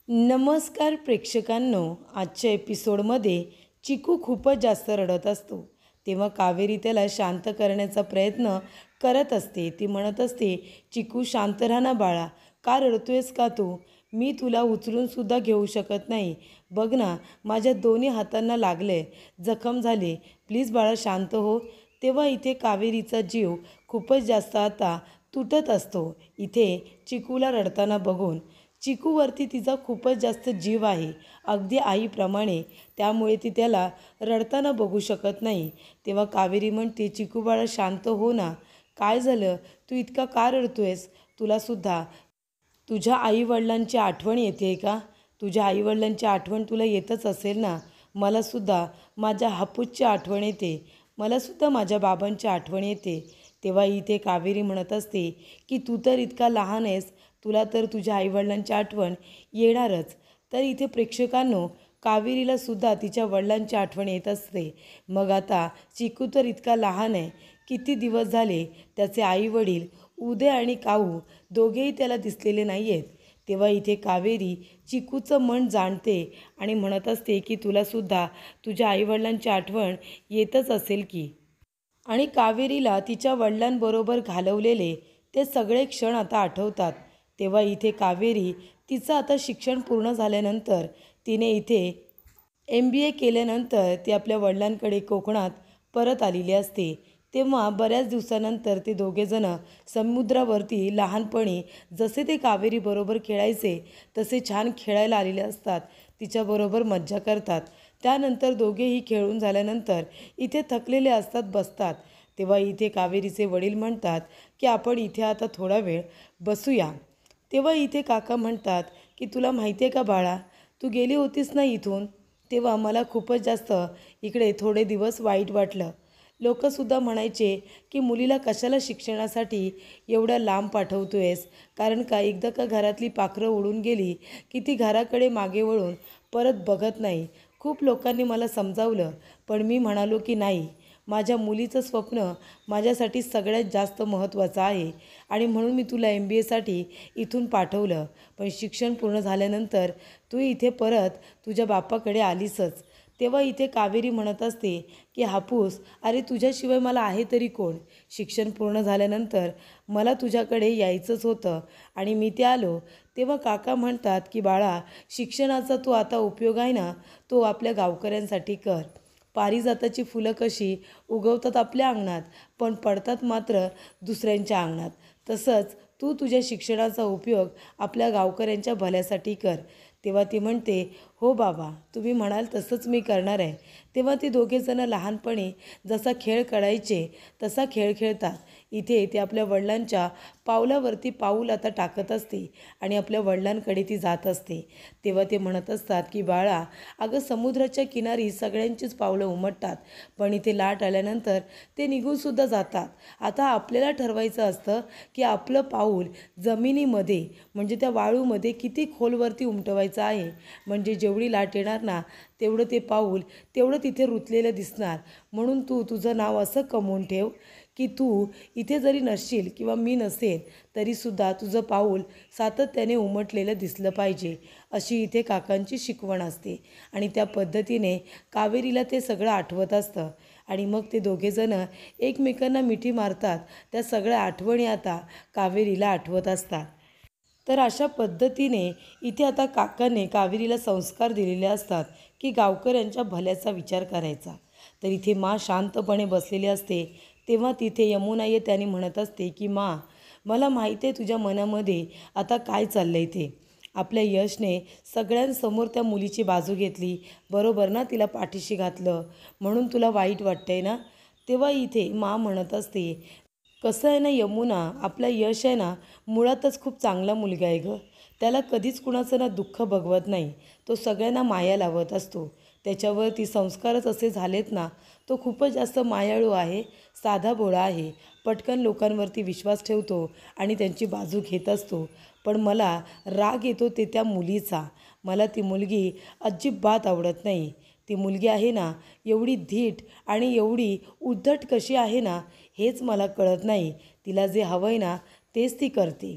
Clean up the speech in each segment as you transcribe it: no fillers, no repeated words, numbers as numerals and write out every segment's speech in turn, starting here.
नमस्कार प्रेक्षकांनो, आजच्या एपिसोडमध्ये चिकू खूपच जास्त रडत असतो. तेव्हा कावेरी त्याला शांत करण्याचा प्रयत्न करत असते. ती म्हणत असते, चिकू शांत राहा ना बाळा, का रडतोयस का तू? मी तुला उचलूनसुद्धा घेऊ शकत नाही. बघ ना, माझ्या दोन्ही हातांना लागले, जखम झाले. प्लीज बाळा शांत हो. तेव्हा इथे कावेरीचा जीव खूपच जास्त आता तुटत असतो. इथे चिकूला रडताना बघून चिकूवरती तिचा खूपच जास्त जीव आहे, अगदी आईप्रमाणे. त्यामुळे ती त्याला रडताना बघू शकत नाही. तेव्हा कावेरी म्हणते, चिकू बाळा शांत हो ना. काय झालं? तू इतका का रडतोयस? तुलासुद्धा तुझ्या आईवडिलांची आठवण येते का? तुझ्या आईवडिलांची आठवण तुला येतच असेल ना. मलासुद्धा माझ्या हापूसची आठवण येते. मलासुद्धा माझ्या बाबांची आठवण येते. तेव्हा इथे कावेरी म्हणत असते की तू तर इतका लहान आहेस, तुला तर तुझ्या आईवडिलांची आठवण येणारच. तर इथे प्रेक्षकांनो, कावेरीलासुद्धा तिच्या वडिलांची आठवण येत असते. मग आता चिकू तर इतका लहान आहे, किती दिवस झाले त्याचे आईवडील उदय आणि काऊ दोघेही त्याला दिसलेले नाही आहेत. तेव्हा इथे कावेरी चिकूचं मन जाणते आणि म्हणत असते की तुलासुद्धा तुझ्या आईवडिलांची आठवण येतच असेल की. आणि कावेरीला तिच्या वडिलांबरोबर घालवलेले ते सगळे क्षण आता आठवतात. तेव्हा इथे कावेरी तिचं आता शिक्षण पूर्ण झाल्यानंतर तिने इथे MBA केल्यानंतर ती आपल्या वडिलांकडे कोकणात परत आलेली असते. तेव्हा बऱ्याच दिवसानंतर ते दोघेजणं समुद्रावरती लहानपणी जसे ते कावेरीबरोबर खेळायचे तसे छान खेळायला आलेले असतात. तिच्याबरोबर मज्जा करतात. त्यानंतर दोघेही खेळून झाल्यानंतर इथे थकलेले असतात, बसतात. तेव्हा इथे कावेरीचे वडील म्हणतात की आपण इथे आता थोडा वेळ बसूया. तेव्हा इथे काका म्हणतात की तुला माहिती आहे का बाळा, तू गेली होतीस ना इथून, तेव्हा मला खूपच जास्त इकडे थोडे दिवस वाईट वाटलं. लोकंसुद्धा म्हणायचे की मुलीला कशाला शिक्षणासाठी एवढ्या लांब पाठवतोयस, कारण का एकदा का घरातली पाखरं उडून गेली की ती घराकडे मागे वळून परत बघत नाही. खूप लोकांनी मला समजावलं, पण मी म्हणालो की नाही, माझ्या मुलीचं स्वप्न माझ्यासाठी सगळ्यात जास्त महत्त्वाचं आहे आणि म्हणून मी तुला MBAसाठी इथून पाठवलं. पण शिक्षण पूर्ण झाल्यानंतर तू इथे परत तुझ्या बापाकडे आलीसच. तेव्हा इथे कावेरी म्हणत असते की हापूस, अरे तुझ्याशिवाय मला आहे तरी कोण? शिक्षण पूर्ण झाल्यानंतर मला तुझ्याकडे यायचंच होतं आणि मी ते आलो. तेव्हा काका म्हणतात की बाळा, शिक्षणाचा तो आता उपयोग आहे ना, तो आपल्या गावकऱ्यांसाठी कर. पारिजाताची फुलं कशी उगवतात आपल्या अंगणात, पण पडतात मात्र दुसऱ्यांच्या अंगणात. तसंच तू तुझ्या शिक्षणाचा उपयोग आपल्या गावकऱ्यांच्या भल्यासाठी कर. तेव्हा ती म्हणते, हो बाबा, तुम्ही म्हणाल तसंच मी करणार आहे. तेव्हा ती दोघेजणं लहानपणी जसा खेळ खेळायचे तसा खेळ खेळतात. इथे ते आपल्या वडिलांच्या पावलावरती पाऊल आता टाकत असते आणि आपल्या वडिलांकडे ती जात असते. तेव्हा ते म्हणत असतात की बाळा, अगं समुद्राच्या किनारी सगळ्यांचीच पावलं उमटतात, पण इथे लाट आल्यानंतर ते निघूनसुद्धा जातात. आता आपल्याला ठरवायचं असतं की आपलं पाऊल जमिनीमध्ये म्हणजे त्या वाळूमध्ये किती खोलवरती उमटवायचं आहे, म्हणजे जेवढी लाट येणार ना तेवढं ते पाऊल तेवढं तिथे रुतलेलं दिसणार. म्हणून तू तुझं नाव असं कमवून ठेव की तू इथे जरी नसशील किंवा मी नसेल तरीसुद्धा तुझं पाऊल सातत्याने उमटलेलं दिसलं पाहिजे, अशी इथे काकांची शिकवण असते. आणि त्या पद्धतीने कावेरीला ते सगळं आठवत असतं आणि मग ते दोघेजणं एकमेकांना मिठी मारतात. त्या सगळ्या आठवणी आता कावेरीला आठवत असतात. तर अशा पद्धतीने इथे आता काकाने कावेरीला संस्कार दिलेले असतात की गावकऱ्यांच्या भल्याचा विचार करायचा. तर इथे मा शांतपणे बसलेली असते. तेव्हा तिथे यमुना येते आणि म्हणत असते की मा, मला माहिती आहे तुझ्या मनामध्ये आता काय चाललं आहे ते. आपल्या यशने सगळ्यांसमोर त्या मुलीची बाजू घेतली, बरोबर ना, तिला पाठीशी घातलं, म्हणून तुला वाईट वाटतंय ना. तेव्हा इथे मा म्हणत असते, कसं आहे ना यमुना, आपला यश आहे ना मुळातच खूप चांगला मुलगा आहे गं. त्याला कधीच कुणाचं ना दुःख बघवत नाही. तो सगळ्यांना माया लावत असतो. त्याच्यावरती संस्कारच असे झालेत ना, तो खूपच जास्त मायाळू आहे, साधा भोळा आहे. पटकन लोकांवरती विश्वास ठेवतो आणि त्यांची बाजू घेत असतो. पण मला राग येतो ते त्या मुलीचा. मला ती मुलगी अजिबात आवडत नाही. ती मुलगी आहे ना एवढी धीट आणि एवढी उद्धट कशी आहे ना, हेच मला कळत नाही. तिला जे हवं आहे ना तेच ती करते.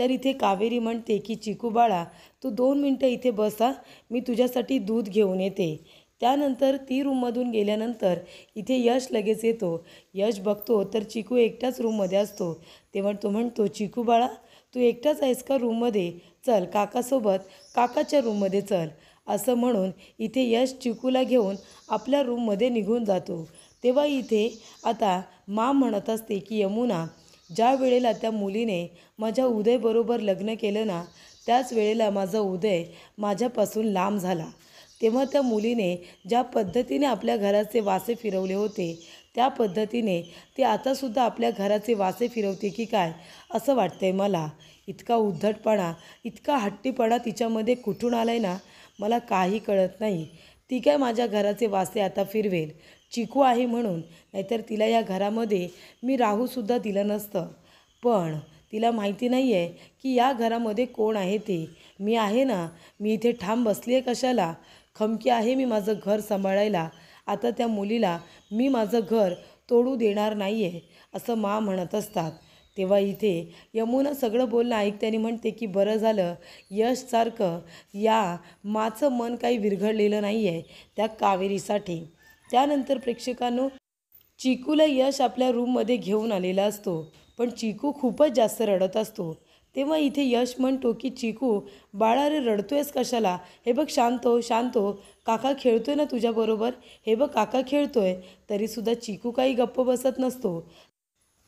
तर इथे कावेरी म्हणते की चिकू बाळा तू 2 मिनटं इथे बसा, मी तुझ्यासाठी दूध घेऊन येते. त्यानंतर ती रूममधून गेल्यानंतर इथे यश लगेच येतो. यश बघतो तर चिकू एकटाच रूममध्ये असतो. तेव्हा तो म्हणतो, चिकू बाळा तू एकटाच आहेस का रूममध्ये? चल काकासोबत काकाच्या रूममध्ये चल. असं म्हणून इथे यश चिकूला घेऊन आपल्या रूममध्ये निघून जातो. तेव्हा इथे आता म्हणत असते की यमुना, ज्या वेळेला त्या मुलीने माझ्या उदयबरोबर लग्न केलं ना, त्याच वेळेला माझा उदय माझ्यापासून लांब झाला. तेव्हा त्या मुलीने ज्या पद्धतीने आपल्या घराचे वासे फिरवले होते, त्या पद्धतीने ती आतासुद्धा आपल्या घराचे वासे फिरवते की काय असं वाटतंय मला. इतका उद्धटपणा, इतका हट्टीपणा तिच्यामध्ये कुठून आलाय ना, मला काही कळत नाही. ती काय माझ्या घराचे वासे आता फिरवेल? चिकू आहे म्हणून, नाहीतर तिला या घरामध्ये मी राहूसुद्धा दिलं नसतं. पण तिला माहिती नाही आहे की या घरामध्ये कोण आहे ते. मी आहे ना, मी इथे ठाम बसली आहे कशाला? खमकी आहे मी माझं घर सांभाळायला. आता त्या मुलीला मी माझं घर तोडू देणार नाही आहे, असं म्हणत असतात. तेव्हा इथे यमुना सगळं बोलणं ऐकते आणि म्हणते की बरं झालं यशसारखं या माचं मन काही विरघळलेलं नाही आहे त्या कावेरीसाठी. त्यानंतर प्रेक्षकांनो, चिकूला यश आपल्या रूममध्ये घेऊन आलेला असतो, पण चिकू खूपच जास्त रडत असतो. तेव्हा इथे यश म्हणतो की चिकू बाळा रे रडतोयस कशाला? हे बघ शांत हो, शांत हो. काका खेळतोय ना तुझ्याबरोबर, हे बघ काका खेळतोय. तरीसुद्धा चिकू काही गप्प बसत नसतो.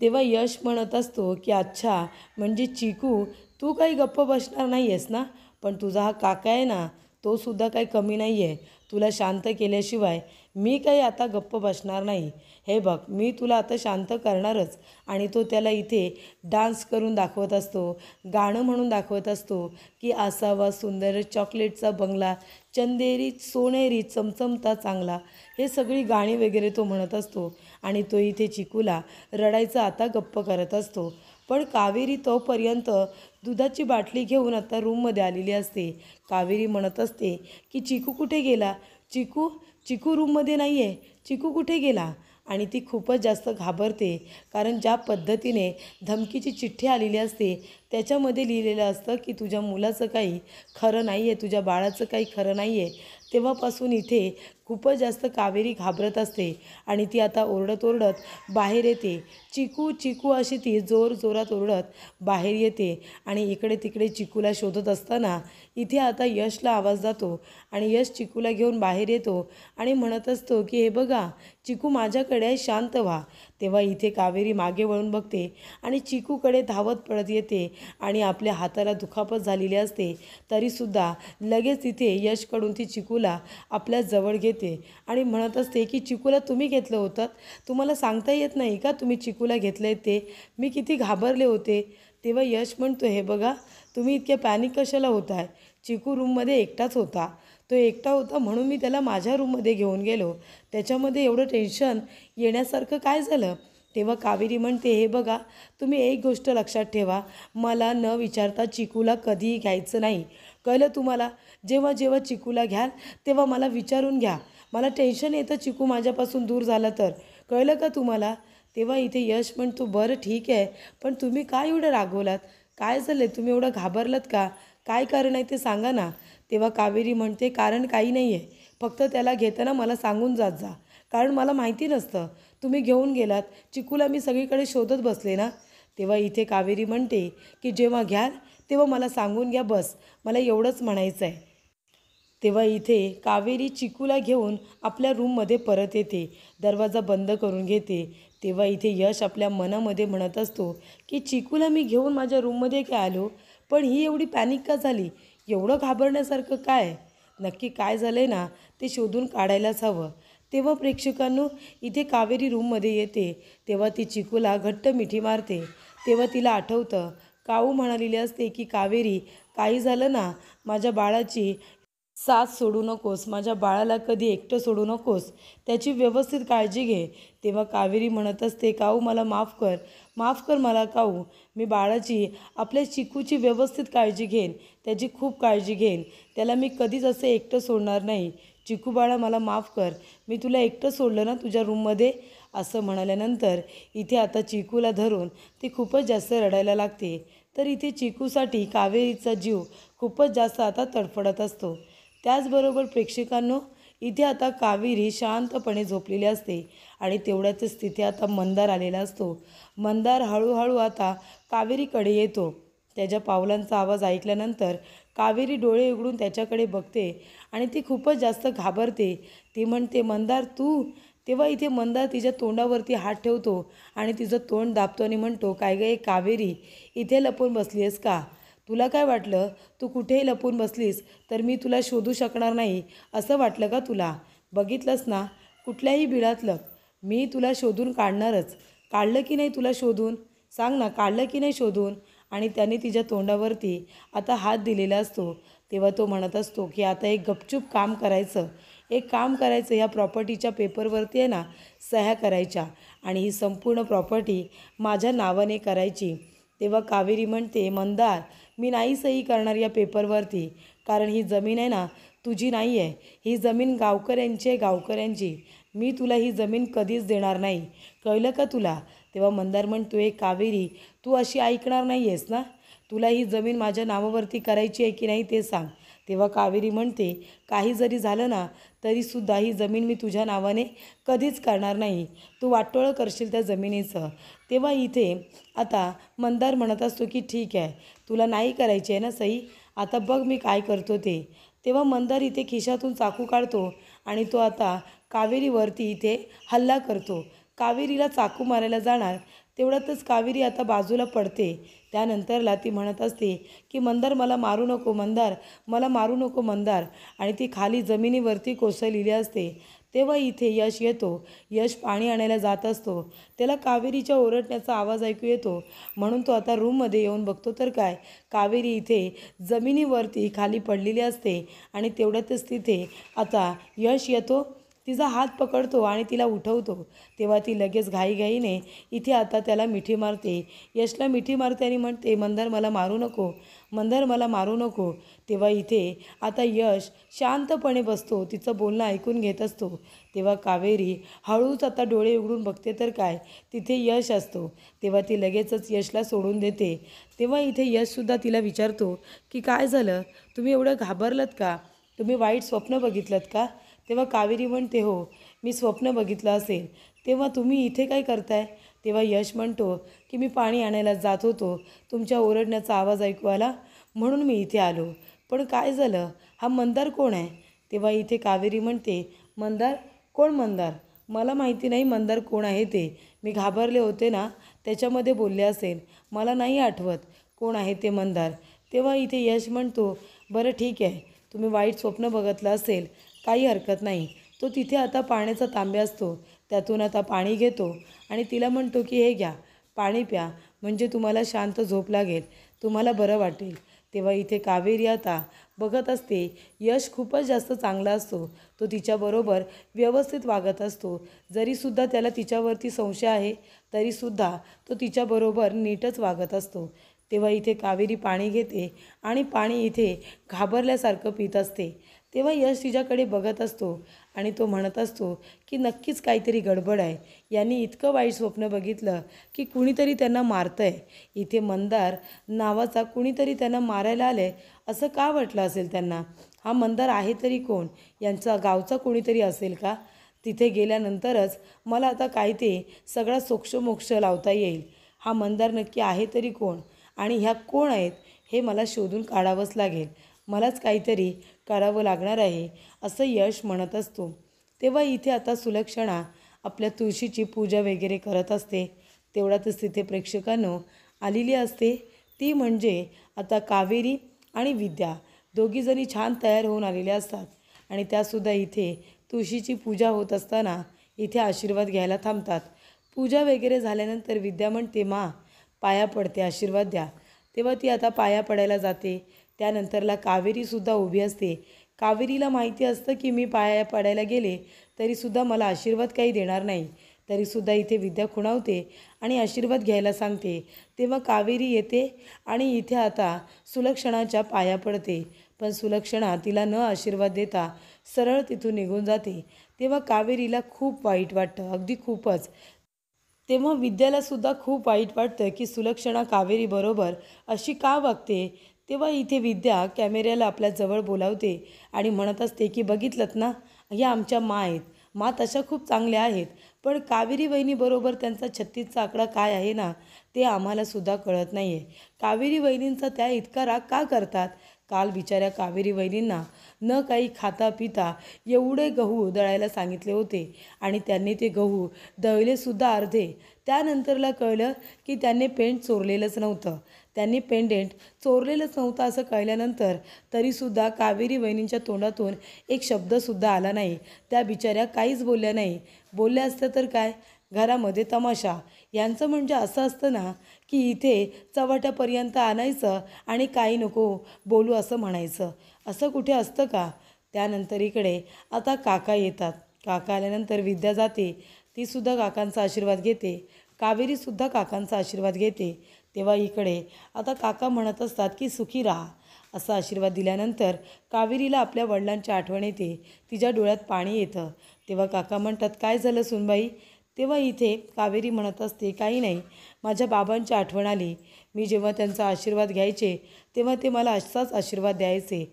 तेव्हा यश म्हणत असतो की अच्छा, म्हणजे चिकू तू काही गप्प बसणार नाही आहेस ना, पण तुझा हा काका आहे ना, तो सुद्धा काही कमी नाही आहे. तुला शांत केल्याशिवाय मी काही आता गप्प बसणार नाही. हे बघ मी तुला आता शांत करणारच. आणि तो त्याला इथे डान्स करून दाखवत असतो, गाणं म्हणून दाखवत असतो की असावा सुंदर चॉकलेटचा बंगला, चंदेरी सोनेरी चमचमता चांगला. हे सगळी गाणी वगैरे तो म्हणत असतो आणि तो इथे चिकूला रडायचं आता गप्प करत असतो. पण कावेरी तोपर्यंत दुधाची बाटली घेऊन आता रूममध्ये आलेली असते. कावेरी म्हणत असते की चिकू कुठे गेला? चिकू चिकू रूममध्ये नाही आहे, चिकू कुठे गेला? आणि ती खूपच जास्त घाबरते, कारण ज्या पद्धतीने धमकीची चिठ्ठी आलेली असते त्याच्यामध्ये लिहिलेलं असतं की तुझ्या मुलाचं काही खरं नाही आहे, तुझ्या बाळाचं काही खरं नाही आहे. तेव्हापासून इथे खूपच जास्त कावेरी घाबरत असते आणि ती आता ओरडत ओरडत बाहेर येते. चिकू चिकू अशी ती जोरात ओरडत बाहेर येते आणि इकडे तिकडे चिकूला शोधत असताना इथे आता यशला आवाज जातो आणि यश चिकूला घेऊन बाहेर येतो आणि म्हणत असतो की हे बघा चिकू माझ्याकडे आहे, शांत व्हा. तेव्हा इथे कावेरी मागे वळून बघते आणि चिकूकडे धावत पळत येते आणि आपल्या हाताला दुखापत झालेली असते, तरीसुद्धा लगेच इथे यशकडून ती चिकूला आपल्या जवळ घेते आणि म्हणत असते की चिकूला तुम्ही घेतलं होतं, तुम्हाला सांगता येत नाही का तुम्ही चिकूला घेतलं आहे ते? मी किती घाबरले होते. तेव्हा यश म्हणतो हे बघा तुम्ही इतके पॅनिक कशाला होत आहे? चिकू रूममध्ये एकटाच होता, तो एकटा होता म्हणून मी त्याला माझ्या रूममध्ये घेऊन गेलो. त्याच्यामध्ये एवढं टेन्शन येण्यासारखं काय झालं? तेव्हा कावेरी म्हणते हे बघा तुम्ही एक गोष्ट लक्षात ठेवा, मला न विचारता चिकूला कधीही घ्यायचं नाही, कळलं तुम्हाला? जेव्हा जेव्हा चिकूला घ्याल तेव्हा मला विचारून घ्या. मला टेन्शन येतं चिकू माझ्यापासून दूर झाला तर, कळलं का तुम्हाला? तेव्हा इथे यश म्हणतो बरं ठीक आहे, पण तुम्ही काय एवढं रागवलात? काय झालं? तुम्ही एवढं घाबरलात का? काय कारण आहे ते सांगा ना. तेव्हा कावेरी म्हणते कारण काही नाही आहे, फक्त त्याला घेताना मला सांगून जात जा, कारण मला माहिती नसतं. तुम्ही घेऊन गेलात, चिकूला मी सगळीकडे शोधत बसले ना. तेव्हा इथे कावेरी म्हणते की जेव्हा घ्याल तेव्हा मला सांगून घ्या, बस मला एवढंच म्हणायचं आहे. तेव्हा इथे कावेरी चिकूला घेऊन आपल्या रूममध्ये परत येते, दरवाजा बंद करून घेते. तेव्हा इथे यश आपल्या मनामध्ये म्हणत असतो की चिकूला मी घेऊन माझ्या रूममध्ये काय आलो, पण ही एवढी पॅनिक का झाली? एवढं घाबरण्यासारखं काय? नक्की काय झालं आहे ना ते शोधून काढायलाच हवं. तेव्हा प्रेक्षकांनो इथे कावेरी रूममध्ये येते. तेव्हा ती चिकूला घट्ट मिठी मारते. तेव्हा तिला आठवतं काऊ म्हणालेली असते की कावेरी काही झालं ना माझ्या बाळाची साथ सोडू नकोस, माझ्या बाळाला कधी एकटं सोडू नकोस, त्याची व्यवस्थित काळजी घे. तेव्हा कावेरी म्हणत असते काऊ मला माफ कर, माफ कर मला काऊ, मी बाळाची आपल्या चिकूची व्यवस्थित काळजी घेईन, त्याची खूप काळजी घेईन, त्याला मी कधीच असं एकटं सोडणार नाही. चिकू बाळा मला माफ कर, मी तुला एकटं सोडलं ना तुझ्या रूममध्ये. असं म्हणाल्यानंतर इथे आता चिकूला धरून ती खूपच जास्त रडायला लागते. तर इथे चिकूसाठी कावेरीचा जीव खूपच जास्त आता तडफडत असतो. त्याचबरोबर प्रेक्षकांनो, इथे आता कावेरी शांतपणे झोपलेली असते आणि तेवढ्यातच तिथे आता मंदार आलेला असतो. मंदार हळूहळू आता कावेरीकडे येतो. त्याच्या पावलांचा आवाज ऐकल्यानंतर कावेरी डोळे उघडून त्याच्याकडे बघते आणि ती खूपच जास्त घाबरते. ती म्हणते, मंदार तू? तेव्हा इथे मंदार तिच्या तोंडावरती हात ठेवतो आणि तिचं तोंड दाबतो आणि म्हणतो, काय गे कावेरी, इथे लपून बसली आहेस का? तुला काय वाटलं तू कुठेही लपून बसलीस तर मी तुला शोधू शकणार नाही असं वाटलं का तुला? बघितलंस ना, कुठल्याही बिळातलं मी तुला शोधून काढणारच. काढलं की नाही तुला शोधून? सांग ना, काढलं की नाही शोधून? आणि त्याने तिच्या तोंडावरती आता हात दिलेला असतो. तेव्हा तो म्हणत असतो की आता एक गपचूप काम करायचं, एक काम करायचं, ह्या प्रॉपर्टीच्या पेपरवरती आहे ना सह्या करायच्या आणि ही संपूर्ण प्रॉपर्टी माझ्या नावाने करायची. तेव्हा कावेरी म्हणते, मंदार मी नाही सही करणार या पेपरवरती, कारण ही जमीन आहे ना तुझी नाही आहे, ही जमीन गावकऱ्यांची आहे, गावकऱ्यांची. मी तुला ही जमीन कधीच देणार नाही, कळलं का तुला? तेव्हा मंदार म्हणतोय, कावेरी तू अशी ऐकणार नाही आहेस ना, तुला ही जमीन माझ्या नावावरती करायची आहे की नाही ते सांग. तेव्हा कावेरी म्हणते, काही जरी झालं ना तरीसुद्धा ही जमीन मी तुझ्या नावाने कधीच करणार नाही, तू वाटोळं करशील त्या जमिनीचं. तेव्हा इथे आता मंदार म्हणत असतो की ठीक आहे, तुला नाही करायची आहे ना सही, आता बघ मी काय करतो ते. तेव्हा मंदार इथे खिशातून चाकू काढतो आणि तो आता कावेरीवरती इथे हल्ला करतो. कावेरीला चाकू मारायला जाणार तेवढ्यातच कावेरी आता बाजूला पडते. त्यानंतरला ती म्हणत असते की मंदार मला मारू नको, मंदार मला मारू नको मंदार, आणि ती खाली जमिनीवरती कोसळलेली असते. तेव्हा इथे यश येतो. यश पाणी आणायला जात असतो. त्याला कावेरीच्या ओरडण्याचा आवाज ऐकू येतो, म्हणून तो आता रूममध्ये येऊन बघतो तर काय, कावेरी इथे जमिनीवरती खाली पडलेली असते आणि तेवढ्यातच तिथे आता यश येतो, तिचा हात पकडतो आणि तिला उठवतो. तेव्हा ती लगेच घाईघाईने इथे आता त्याला मिठी मारते, यशला मिठी मारते आणि म्हणते, मंदार मला मारू नको, मंदार मला मारू नको. तेव्हा इथे आता यश शांतपणे बसतो, तिचं बोलणं ऐकून घेत असतो. तेव्हा कावेरी हळूच आता डोळे उघडून बघते तर काय, तिथे यश असतो. तेव्हा ती लगेचच यशला सोडून देते. तेव्हा इथे यशसुद्धा तिला विचारतो की काय झालं, तुम्ही एवढं घाबरलत का? तुम्ही वाईट स्वप्न बघितलं का? तेव्हा कावेरी म्हणते, हो मी स्वप्न बघितलं असेल. तेव्हा तुम्ही इथे काय करताय? तेव्हा यश म्हणतो की मी पाणी आणायला जात होतो, तुमच्या ओरडण्याचा आवाज ऐकू आला म्हणून मी इथे आलो. पण काय झालं, हा मंदार कोण आहे? तेव्हा इथे कावेरी म्हणते, मंदार? कोण मंदार? मला माहिती नाही मंदार कोण आहे ते, मी घाबरले होते ना त्याच्यामध्ये बोलले असेल, मला नाही आठवत कोण आहे ते मंदार. तेव्हा इथे यश म्हणतो, बरं ठीक आहे, तुम्ही वाईट स्वप्न बघितलं असेल, काही हरकत नाही. तो तिथे आता पाण्याचा तांब्या असतो, त्यातून आता पाणी घेतो आणि तिला म्हणतो की हे घ्या, पाणी प्या, म्हणजे तुम्हाला शांत झोप लागेल, तुम्हाला बरं वाटेल. तेव्हा इथे कावेरी आता बघत असते, यश खूपच जास्त चांगला असतो, तो तिच्याबरोबर व्यवस्थित वागत असतो. जरीसुद्धा त्याला तिच्यावरती संशय आहे तरीसुद्धा तो तिच्याबरोबर नीटच वागत असतो. तेव्हा इथे कावेरी पाणी घेते आणि पाणी इथे घाबरल्यासारखं पित असते. तेव्हा यश तिच्याकडे बघत असतो आणि तो म्हणत असतो की नक्कीच काहीतरी गडबड आहे, यांनी इतकं वाईट स्वप्न बघितलं की कुणीतरी त्यांना मारतं आहे. इथे मंदार नावाचा कुणीतरी त्यांना मारायला आलं आहे असं का वाटलं असेल त्यांना? हा मंदार आहे तरी कोण? यांचा गावचा कोणीतरी असेल का? तिथे गेल्यानंतरच मला आता काय ते सगळा सोक्षमोक्ष लावता येईल. हा मंदार नक्की आहे तरी कोण आणि ह्या कोण आहेत हे मला शोधून काढावंच लागेल, मलाच काहीतरी करावं लागणार आहे असं यश म्हणत असतो. तेव्हा इथे आता सुलक्षणा आपल्या तुळशीची पूजा वगैरे करत असते. तेवढ्यातच तिथे प्रेक्षकांनो आलेली असते, ती म्हणजे आता कावेरी आणि विद्या, दोघीजणी छान तयार होऊन आलेल्या असतात आणि त्यासुद्धा इथे तुळशीची पूजा होत असताना इथे आशीर्वाद घ्यायला थांबतात. पूजा वगैरे झाल्यानंतर विद्या म्हणते, मा पाया पडते, आशीर्वाद द्या. तेव्हा ती आता पाया पडायला जाते. त्यानंतरला कावेरीसुद्धा उभी असते. कावेरीला माहिती असतं की मी पाया पडायला गेले तरीसुद्धा मला आशीर्वाद काही देणार नाही. तरीसुद्धा इथे विद्या खुणावते आणि आशीर्वाद घ्यायला सांगते. तेव्हा कावेरी येते आणि इथे आता सुलक्षणाच्या पाया पडते. पण सुलक्षणा तिला न आशीर्वाद देता सरळ तिथून निघून जाते. तेव्हा कावेरीला खूप वाईट वाटतं, अगदी खूपच. तेव्हा विद्यालासुद्धा खूप वाईट वाटतं की सुलक्षणा कावेरीबरोबर अशी का वागते. तेव्हा इथे विद्या कॅमेऱ्याला आपल्या जवळ बोलावते आणि म्हणत असते की बघितलंत ना, ह्या आमच्या मा आहेत. मा तशा खूप चांगल्या आहेत, पण कावेरी वहिनीबरोबर त्यांचा 36चा आकडा काय आहे ना, ते आम्हालासुद्धा कळत नाही आहे. कावेरी वहिनींचा त्या इतका राग का करतात. काल बिचाऱ्या कावेरी वहिनींना न काही खाता पिता एवढे गहू दळायला सांगितले होते आणि त्यांनी ते गहू दळलेसुद्धा अर्धे. त्यानंतरला कळलं की त्यांनी पेंट चोरलेलंच नव्हतं. त्यांनी पेंडेंट चोरलेलंच नव्हतं असं कळल्यानंतर तरीसुद्धा कावेरी वहिनींच्या तोंडातून एक शब्दसुद्धा आला नाही. त्या बिचाऱ्या काहीच बोलल्या नाही. बोलल्या असत्या तर काय, घरामध्ये तमाशा. यांचं म्हणजे असं असतं ना की इथे चव्हाट्यापर्यंत आणायचं आणि काही नको बोलू असं म्हणायचं. असं कुठे असतं का. त्यानंतर इकडे आता काका येतात. काका आल्यानंतर विद्या जाते. तीसुद्धा काकांचा आशीर्वाद घेते. कावेरीसुद्धा काकांचा आशीर्वाद घेते. तेव्हा इकडे आता काका म्हणत असतात की सुखी राहा असा आशीर्वाद दिल्यानंतर कावेरीला आपल्या वडिलांची आठवण येते. तिच्या डोळ्यात पाणी येतं. तेव्हा काका म्हणतात काय झालं सुनबाई. तेव्हा इथे कावेरी म्हणत असते काही नाही, माझ्या बाबांची आठवण आली. मी जेव्हा त्यांचा आशीर्वाद घ्यायचे तेव्हा ते मला असाच आशीर्वाद द्यायचे.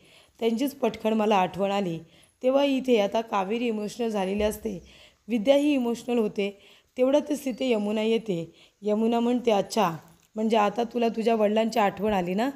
त्यांचीच पटकन मला आठवण आली. तेव्हा इथे आता कावेरी इमोशनल झालेली असते. विद्याही इमोशनल होते. तेवढ्यातच तिथे यमुना येते. यमुना म्हणते अच्छा, म्हणजे आता तुला तुझ्या वडिलांची आठवण आली ना,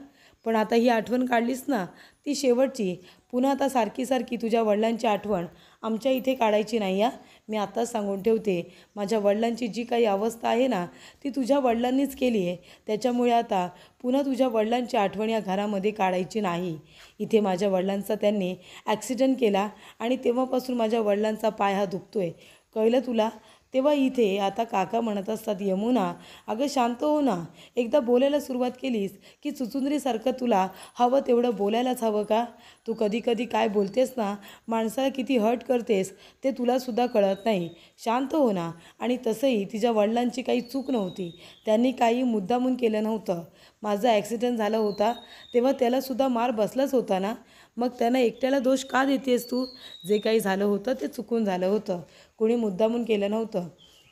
पण आता ही आठवण काढलीस ना ती शेवटची. पुन्हा आता सारखी सारखी तुझ्या वडिलांची आठवण आमच्या इथे काढायची नाही हा. मी आत्ताच सांगून ठेवते, माझ्या वडिलांची जी काही अवस्था आहे ना ती तुझ्या वडिलांनीच केली आहे. त्याच्यामुळे आता पुन्हा तुझ्या वडिलांची आठवण या घरामध्ये काढायची नाही. इथे माझ्या वडिलांचा त्यांनी ॲक्सिडेंट केला आणि तेव्हापासून माझ्या वडिलांचा पाय हा दुखतो आहे. कळलं तुला. तेव्हा इथे आता काका म्हणत असतात यमुना अगं शांत हो ना. एकदा बोलायला सुरुवात केलीस की चुचुंदरीसारखं तुला हवं तेवढं बोलायलाच हवं का. तू कधी कधी काय बोलतेस ना, माणसाला किती हर्ट करतेस ते तुलासुद्धा कळत नाही. शांत हो ना. आणि तसंही तिच्या वडिलांची काही चूक नव्हती. त्यांनी काही मुद्दामून केलं नव्हतं. माझा ॲक्सिडेंट झाला होता तेव्हा त्यालासुद्धा मार बसलाच होता ना. मग त्यांना एकट्याला दोष का देतेस तू. जे काही झालं होतं ते चुकून झालं होतं. कोणी मुद्दामून केलं नव्हतं.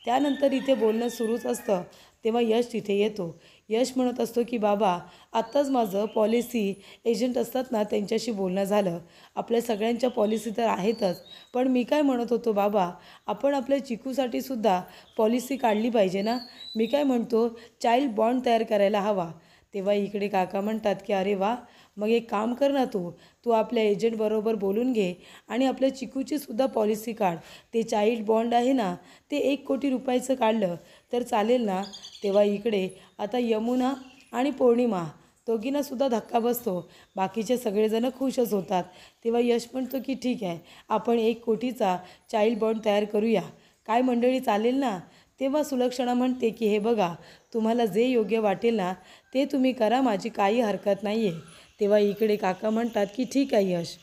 त्यानंतर इथे बोलणं सुरूच असतं. तेव्हा यश तिथे येतो. यश म्हणत असतो की बाबा आत्ताच माझं पॉलिसी एजंट असतात ना त्यांच्याशी बोलणं झालं. आपल्या सगळ्यांच्या पॉलिसी तर आहेतच, पण मी काय म्हणत होतो बाबा, आपण आपल्या चिकूसाठीसुद्धा पॉलिसी काढली पाहिजे ना. मी काय म्हणतो चाइल्ड बॉन्ड तयार करायला हवा. तेव्हा इकडे काका म्हणतात की अरे वा, मग एक काम कर ना तू तू आपल्या एजंटबरोबर बोलून घे आणि आपल्या चिकूचीसुद्धा पॉलिसी काढ. ते चाइल्ड बॉन्ड आहे ना ते 1 कोटी रुपयाचं काढलं तर चालेल ना. तेव्हा इकडे आता यमुना आणि पौर्णिमा दोघींनासुद्धा धक्का बसतो. बाकीचे सगळेजण खुशच होतात. तेव्हा यश म्हणतो की ठीक आहे, आपण 1 कोटीचा चाइल्ड बॉन्ड तयार करूया. काय मंडळी चालेल ना. तेव्हा सुलक्षणा म्हणते की हे बघा, तुम्हाला जे योग्य वाटेल ना ते तुम्ही करा, माझी काही हरकत नाही आहे. तेव्हा इकडे काका म्हणतात की ठीक आहे यश,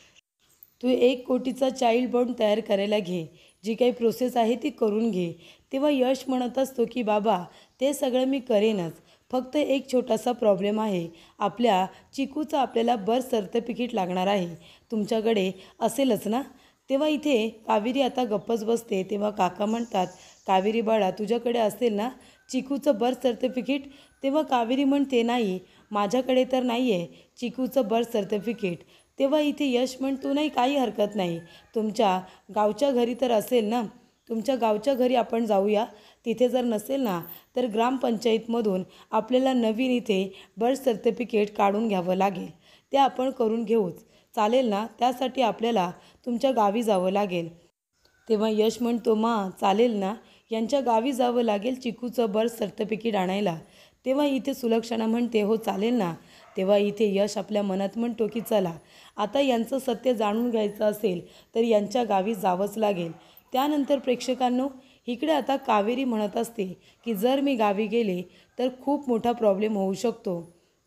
तू 1 कोटीचा चाइल्ड बॉन्ड तयार करायला घे. जी काही प्रोसेस आहे ती करून घे. तेव्हा यश म्हणत असतो की बाबा ते सगळं मी करेनच, फक्त एक छोटासा प्रॉब्लेम आहे. आपल्या चिकूचं आपल्याला बर्थ सर्टिफिकेट लागणार आहे. तुमच्याकडे असेलच ना. तेव्हा इथे कावेरी आता गप्पच बसते. तेव्हा काका म्हणतात कावेरी बाळा तुझ्याकडे असेल ना चिकूचं बर्थ सर्टिफिकेट. तेव्हा कावेरी म्हणते नाही, माझ्याकडे तर नाही आहे चिकूचं बर्थ सर्टिफिकेट. तेव्हा इथे यश म्हणतो नाही काही हरकत नाही, तुमच्या गावच्या घरी तर असेल ना, तुमच्या गावच्या घरी आपण जाऊया. तिथे जर नसेल ना तर ग्रामपंचायतमधून आपल्याला नवीन इथे बर्थ सर्टिफिकेट काढून घ्यावं लागेल. ते आपण करून घेऊच, चालेल ना. त्यासाठी आपल्याला तुमच्या गावी जावं लागेल. तेव्हा यश म्हणतो मा चालेल ना, यांच्या गावी जावं लागेल चिकूचं बर्थ सर्टिफिकेट आणायला. तेव्हा इथे सुलक्षणा म्हणते हो चालेल ना. तेव्हा इथे यश आपल्या मनात म्हणतो की चला आता यांचं सत्य जाणून घ्यायचं असेल तर यांच्या गावी जावंच लागेल. त्यानंतर प्रेक्षकांनो इकडे आता कावेरी म्हणत असते की जर मी गावी गेले तर खूप मोठा प्रॉब्लेम होऊ शकतो.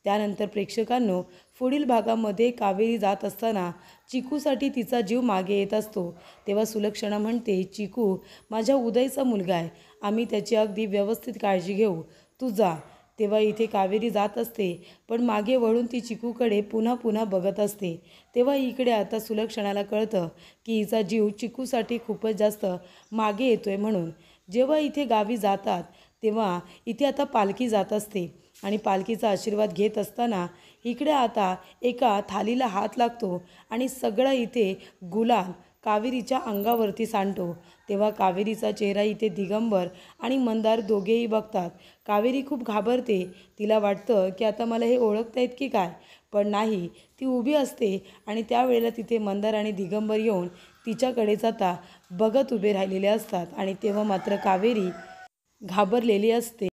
त्यानंतर प्रेक्षकांनो पुढील भागामध्ये कावेरी जात असताना चिकूसाठी तिचा जीव मागे येत असतो. तेव्हा सुलक्षणा म्हणते चिकू माझ्या उदयचा मुलगा आहे, आम्ही त्याची अगदी व्यवस्थित काळजी घेऊ, तू जा. तेव्हा इथे कावेरी जात असते, पण मागे वळून ती चिकूकडे पुन्हा पुन्हा बघत असते. तेव्हा इकडे आता सुलक्षणाला कळतं की हिचा जीव चिकूसाठी खूपच जास्त मागे येतोय म्हणून. जेव्हा इथे गावी जातात तेव्हा इथे आता पालखी जात असते आणि पालखीचा आशीर्वाद घेत असताना इकडे आता एका थालीला हात लागतो आणि सगळं इथे गुलाल कावेरीच्या अंगावरती सांडतो. तेव्हा कावेरीचा चेहरा इथे दिगंबर आणि मंदार दोघेही बघतात. कावेरी खूप घाबरते. तिला वाटतं की आता मला हे ओळखतायत की काय, पण नाही. ती उभी असते आणि त्यावेळेला तिथे मंदार आणि दिगंबर येऊन तिच्याकडेच आता बघत उभे राहिलेले असतात आणि तेव्हा मात्र कावेरी घाबरलेली असते.